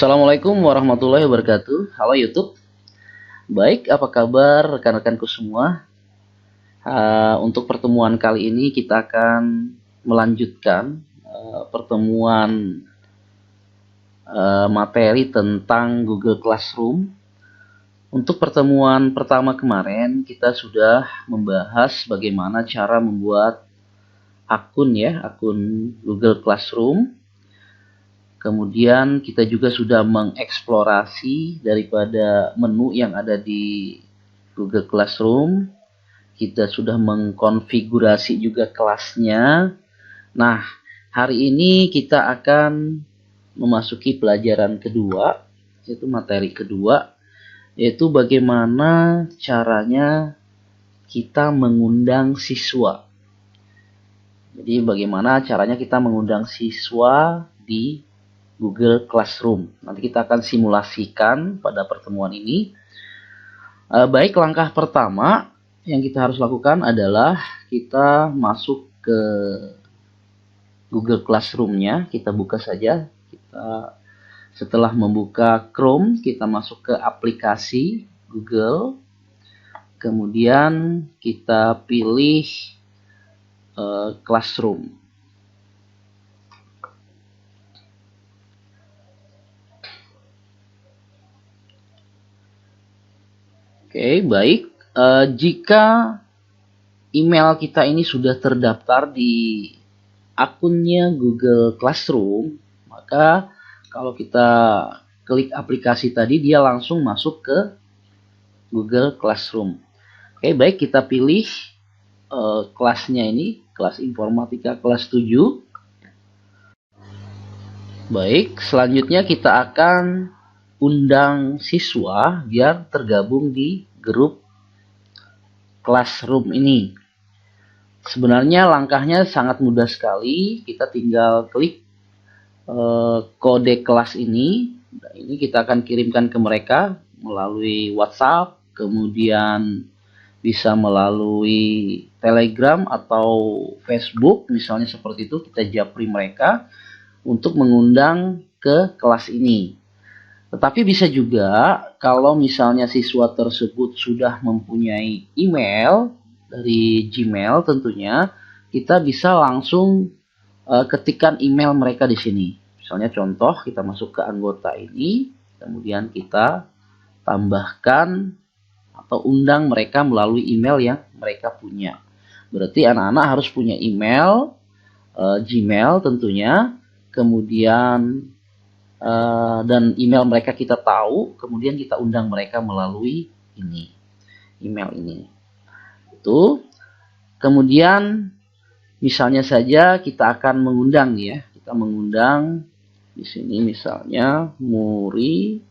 Assalamualaikum warahmatullahi wabarakatuh. Halo YouTube. Baik, apa kabar rekan-rekanku semua? Untuk pertemuan kali ini kita akan melanjutkan pertemuan materi tentang Google Classroom. Untuk pertemuan pertama kemarin kita sudah membahas bagaimana cara membuat akun Google Classroom. Kemudian kita juga sudah mengeksplorasi daripada menu yang ada di Google Classroom. Kita sudah mengkonfigurasi juga kelasnya. Nah, hari ini kita akan memasuki pelajaran kedua, yaitu materi kedua, yaitu bagaimana caranya kita mengundang siswa. Jadi bagaimana caranya kita mengundang siswa di Google Classroom. Nanti kita akan simulasikan pada pertemuan ini. Baik, langkah pertama yang kita harus lakukan adalah kita masuk ke Google Classroom-nya. Kita buka saja. Setelah membuka Chrome, kita masuk ke aplikasi Google. Kemudian kita pilih Classroom. Oke, baik. Jika email kita ini sudah terdaftar di akunnya Google Classroom, maka kalau kita klik aplikasi tadi, dia langsung masuk ke Google Classroom. Oke, baik, kita pilih kelasnya ini, kelas informatika kelas 7. Baik, selanjutnya kita akan undang siswa biar tergabung di grup Classroom ini. Sebenarnya langkahnya sangat mudah sekali. Kita tinggal klik kode kelas ini. Nah, ini kita akan kirimkan ke mereka melalui WhatsApp, kemudian bisa melalui Telegram atau Facebook, misalnya seperti itu. Kita japri mereka untuk mengundang ke kelas ini. Tetapi bisa juga kalau misalnya siswa tersebut sudah mempunyai email dari Gmail, tentunya kita bisa langsung ketikkan email mereka di sini. Misalnya contoh, kita masuk ke anggota ini, kemudian kita tambahkan atau undang mereka melalui email yang mereka punya. Berarti anak-anak harus punya email Gmail tentunya, kemudian dan email mereka kita tahu, kemudian kita undang mereka melalui email ini. Itu. Kemudian misalnya saja kita akan mengundang ya. Kita mengundang di sini misalnya muri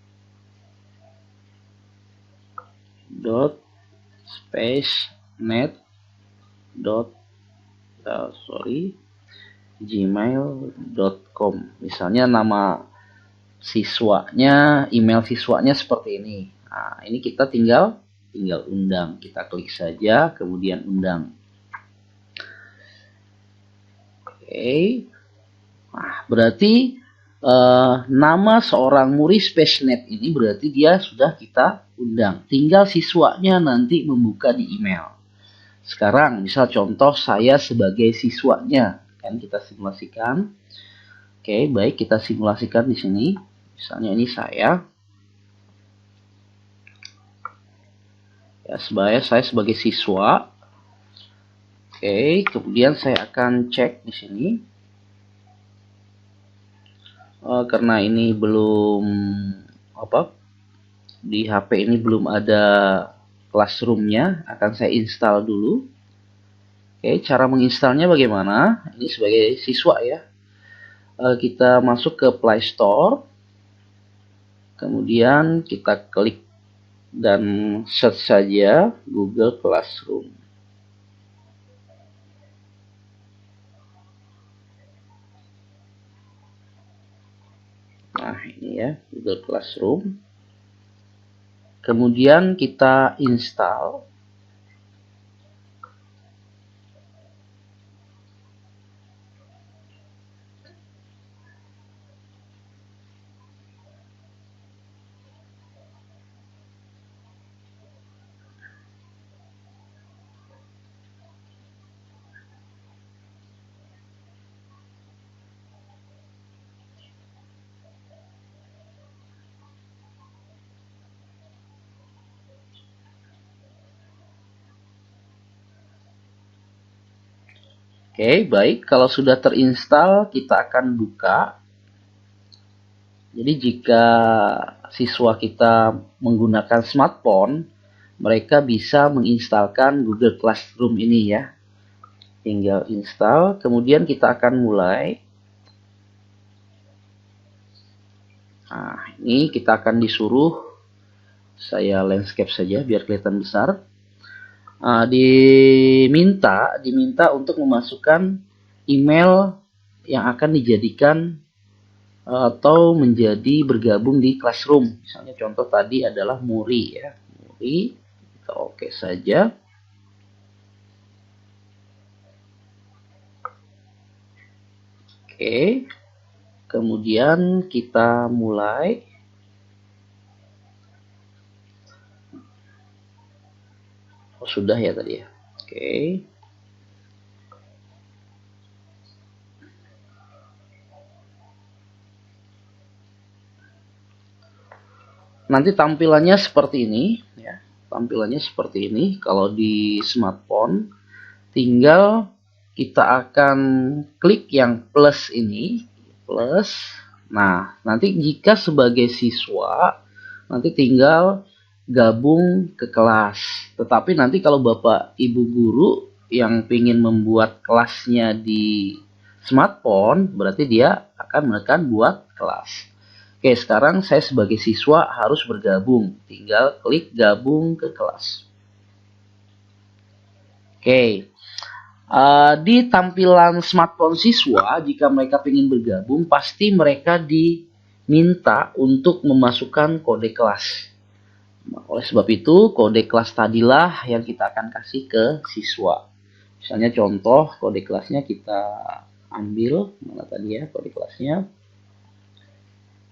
gmail.com. Misalnya nama siswanya, email siswanya seperti ini. Nah, ini kita tinggal undang. Kita klik saja, kemudian undang. Oke. Nah, berarti nama seorang murid SpaceNet ini berarti dia sudah kita undang. Tinggal siswanya nanti membuka di email. Sekarang, misal contoh saya sebagai siswanya, kan kita simulasikan. Oke, baik, kita simulasikan di sini. Misalnya ini saya. Ya, saya sebagai siswa. Oke, kemudian saya akan cek di sini. Karena ini belum di HP ini belum ada Classroom-nya, akan saya install dulu. Oke, cara menginstalnya bagaimana? Ini sebagai siswa ya. Kita masuk ke Play Store. Kemudian kita klik dan search saja Google Classroom. Nah, ini ya, Google Classroom. Kemudian kita install. Oke, baik. Kalau sudah terinstall, kita akan buka. Jadi jika siswa kita menggunakan smartphone, mereka bisa menginstalkan Google Classroom ini ya. Tinggal install, kemudian kita akan mulai. Nah, ini kita akan disuruh, saya landscape saja biar kelihatan besar. Diminta untuk memasukkan email yang akan dijadikan atau menjadi bergabung di Classroom. Misalnya contoh tadi adalah Muri ya. Muri, kita oke saja. Oke. Kemudian kita mulai. Oh, sudah ya tadi ya. Oke. Nanti tampilannya seperti ini ya. Tampilannya seperti ini kalau di smartphone. Tinggal kita akan klik yang plus ini, plus. Nah, nanti jika sebagai siswa nanti tinggal gabung ke kelas. Tetapi nanti kalau Bapak Ibu guru yang ingin membuat kelasnya di smartphone, berarti dia akan menekan buat kelas. Oke, sekarang saya sebagai siswa harus bergabung. Tinggal klik gabung ke kelas. Oke, di tampilan smartphone siswa, jika mereka ingin bergabung, pasti mereka diminta untuk memasukkan kode kelas. Oleh sebab itu, kode kelas tadilah yang kita akan kasih ke siswa. Misalnya contoh kode kelasnya kita ambil, mana tadi ya kode kelasnya.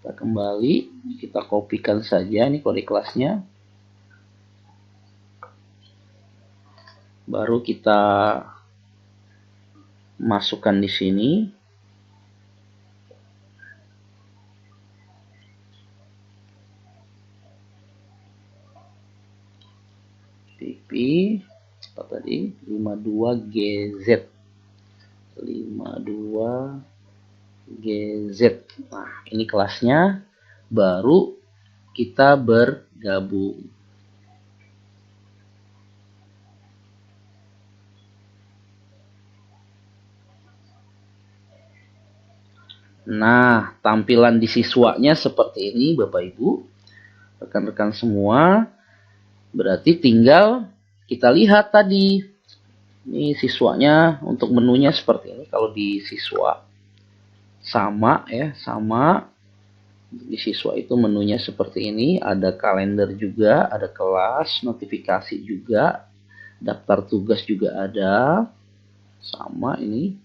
Kita kembali, kita kopikan saja ini kode kelasnya. Baru kita masukkan di sini. PP apa tadi? 52GZ. 52GZ. Nah, ini kelasnya, baru kita bergabung. Nah, tampilan di siswanya seperti ini Bapak Ibu. Rekan-rekan semua. Berarti tinggal kita lihat tadi. Ini siswanya untuk menunya seperti ini. Kalau di siswa sama ya, sama. Di siswa itu menunya seperti ini. Ada kalender juga, ada kelas, notifikasi juga, daftar tugas juga ada. Sama ini.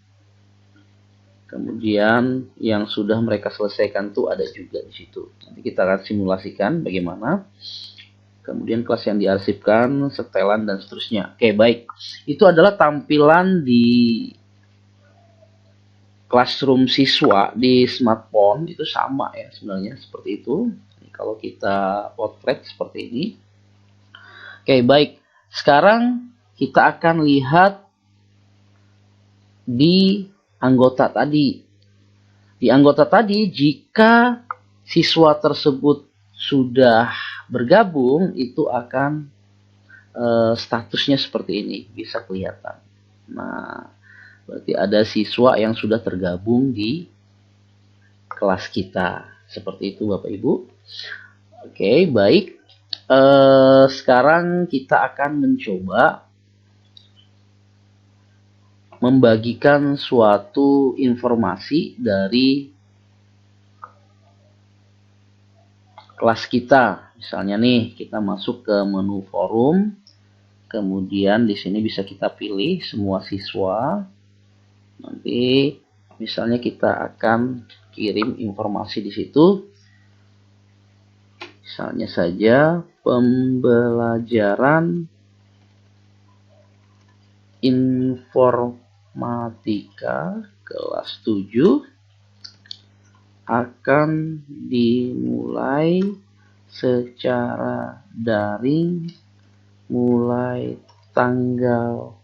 Kemudian yang sudah mereka selesaikan tuh ada juga di situ. Nanti kita akan simulasikan bagaimana. Kemudian kelas yang diarsipkan, setelan, dan seterusnya. Oke, baik. Itu adalah tampilan di Classroom siswa di smartphone. Itu sama ya sebenarnya, seperti itu. Kalau kita potret seperti ini. Oke, baik. Sekarang kita akan lihat di anggota tadi. Di anggota tadi, jika siswa tersebut sudah bergabung, itu akan statusnya seperti ini, bisa kelihatan. Nah, berarti ada siswa yang sudah tergabung di kelas kita. Seperti itu Bapak Ibu. Oke, baik. Sekarang kita akan mencoba membagikan suatu informasi dari kelas kita. Misalnya nih, kita masuk ke menu forum. Kemudian di sini bisa kita pilih semua siswa. Nanti misalnya kita akan kirim informasi di situ. Misalnya saja pembelajaran informatika kelas 7 akan dimulai secara daring mulai tanggal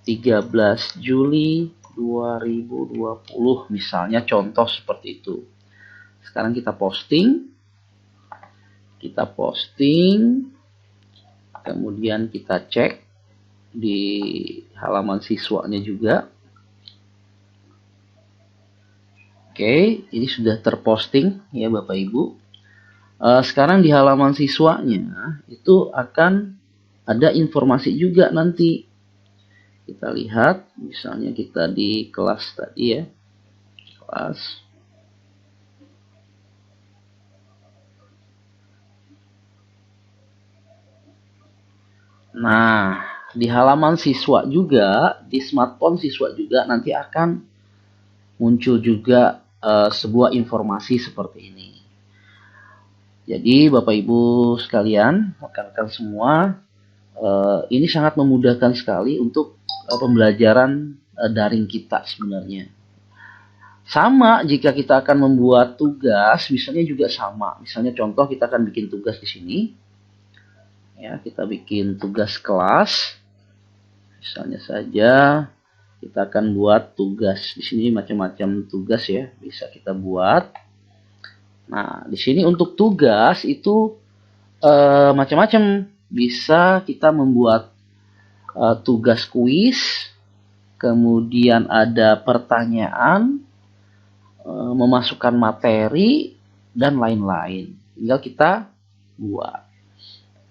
13 Juli 2020 misalnya, contoh seperti itu. Sekarang kita posting, kemudian kita cek di halaman siswanya juga. Oke, ini sudah terposting ya Bapak Ibu. Sekarang di halaman siswanya itu akan ada informasi juga nanti. Kita lihat, misalnya kita di kelas tadi ya, kelas. Nah, di halaman siswa juga, di smartphone siswa juga nanti akan muncul juga sebuah informasi seperti ini. Jadi Bapak Ibu sekalian, rekan-rekan semua, ini sangat memudahkan sekali untuk pembelajaran daring kita sebenarnya. Sama jika kita akan membuat tugas, misalnya juga sama. Misalnya contoh kita akan bikin tugas di sini. Ya, kita bikin tugas kelas. Misalnya saja kita akan buat tugas di sini, macam-macam tugas ya, bisa kita buat. Nah, di sini untuk tugas itu macam-macam. Bisa kita membuat tugas kuis, kemudian ada pertanyaan, memasukkan materi, dan lain-lain. Tinggal kita buat.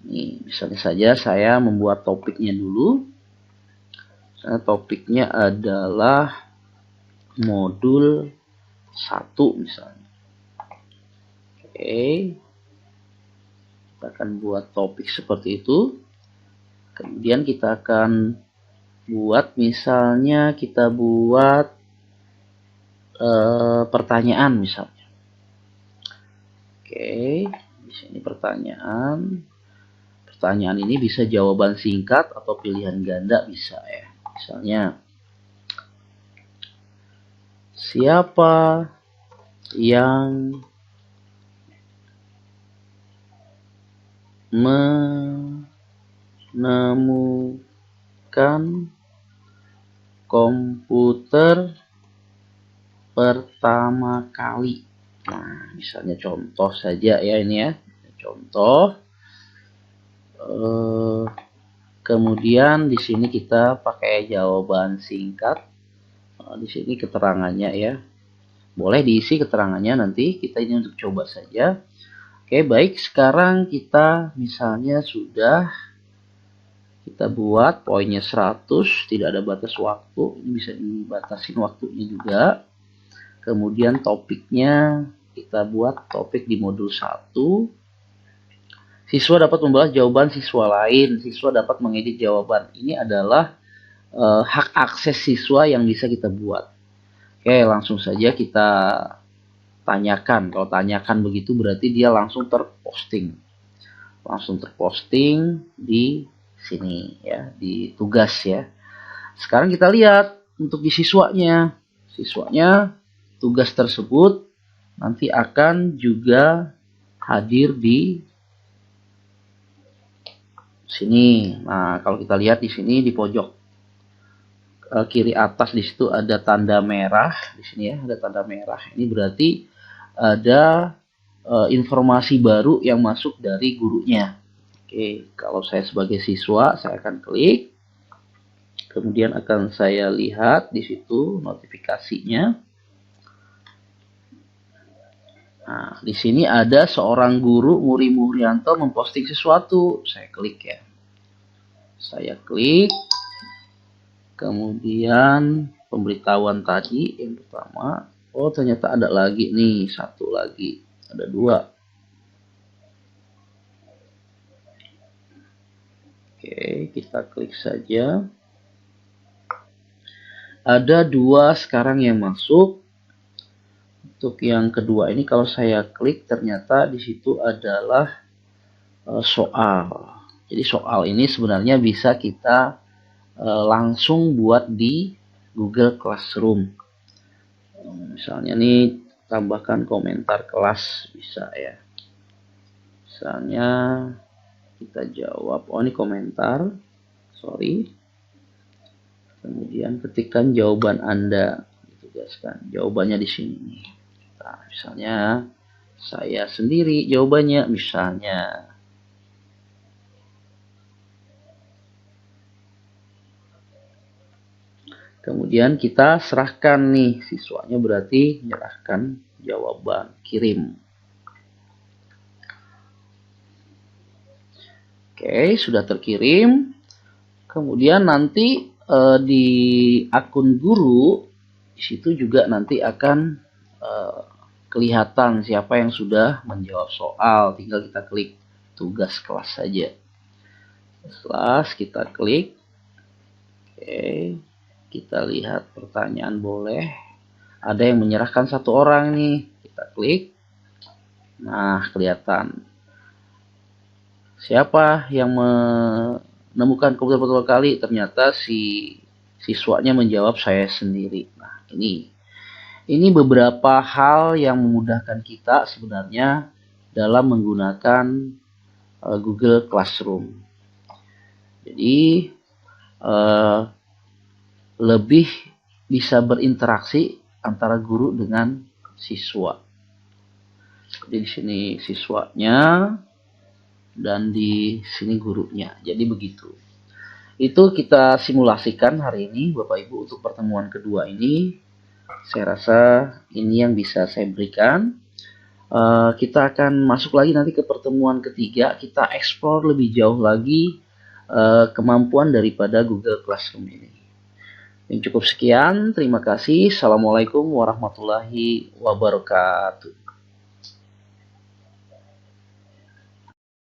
Nih, misalnya saja saya membuat topiknya dulu. Topiknya adalah modul 1 misalnya. Oke. Kita akan buat topik seperti itu. Kemudian kita akan buat, misalnya kita buat pertanyaan misalnya. Oke, di sini pertanyaan. Pertanyaan ini bisa jawaban singkat atau pilihan ganda bisa ya. Misalnya, siapa yang menemukan komputer pertama kali? Nah, misalnya contoh saja ya ini ya. Contoh. Kemudian di sini kita pakai jawaban singkat. Di sini keterangannya ya. Boleh diisi keterangannya nanti. Kita ini untuk coba saja. Oke, baik. Sekarang kita misalnya sudah kita buat poinnya 100. Tidak ada batas waktu. Ini bisa dibatasin waktunya juga. Kemudian topiknya kita buat topik di modul 1. Siswa dapat membalas jawaban siswa lain. Siswa dapat mengedit jawaban. Ini adalah hak akses siswa yang bisa kita buat. Oke, langsung saja kita tanyakan. Kalau tanyakan begitu berarti dia langsung terposting. Langsung terposting di sini ya, di tugas ya. Sekarang kita lihat untuk di siswanya. Siswanya tugas tersebut nanti akan juga hadir di sini. Nah, kalau kita lihat di sini di pojok kiri atas, di situ ada tanda merah. Di sini ya ada tanda merah. Ini berarti ada informasi baru yang masuk dari gurunya. Oke, kalau saya sebagai siswa, saya akan klik. Kemudian akan saya lihat di situ notifikasinya. Nah, di sini ada seorang guru, Muri Muhrianto, memposting sesuatu. Saya klik ya. Saya klik. Kemudian pemberitahuan tadi yang pertama. Oh, ternyata ada lagi nih, satu lagi. Ada 2. Oke, kita klik saja. Ada 2 sekarang yang masuk. Untuk yang kedua ini kalau saya klik ternyata di situ adalah soal. Jadi soal ini sebenarnya bisa kita langsung buat di Google Classroom. Misalnya nih tambahkan komentar kelas bisa ya. Misalnya kita jawab, oh ini komentar, sorry. Kemudian ketikkan jawaban Anda, ditugaskan. Jawabannya di sini. Nah, misalnya saya sendiri jawabannya misalnya. Kemudian kita serahkan nih, siswanya berarti menyerahkan jawaban, kirim. Oke, sudah terkirim. Kemudian nanti di akun guru, di situ juga nanti akan kelihatan siapa yang sudah menjawab soal. Tinggal kita klik tugas kelas saja. Kelas kita klik. Oke, kita lihat pertanyaan boleh. Ada yang menyerahkan 1 orang nih. Kita klik. Nah, kelihatan. Siapa yang menemukan komputer pertama kali? Ternyata si siswanya menjawab saya sendiri. Nah, ini beberapa hal yang memudahkan kita sebenarnya dalam menggunakan Google Classroom. Jadi lebih bisa berinteraksi antara guru dengan siswa. Jadi di sini siswanya dan di sini gurunya. Jadi begitu. Itu kita simulasikan hari ini Bapak Ibu untuk pertemuan kedua ini. Saya rasa ini yang bisa saya berikan. Kita akan masuk lagi nanti ke pertemuan ketiga. Kita eksplor lebih jauh lagi kemampuan daripada Google Classroom ini. Yang cukup sekian. Terima kasih. Assalamualaikum warahmatullahi wabarakatuh.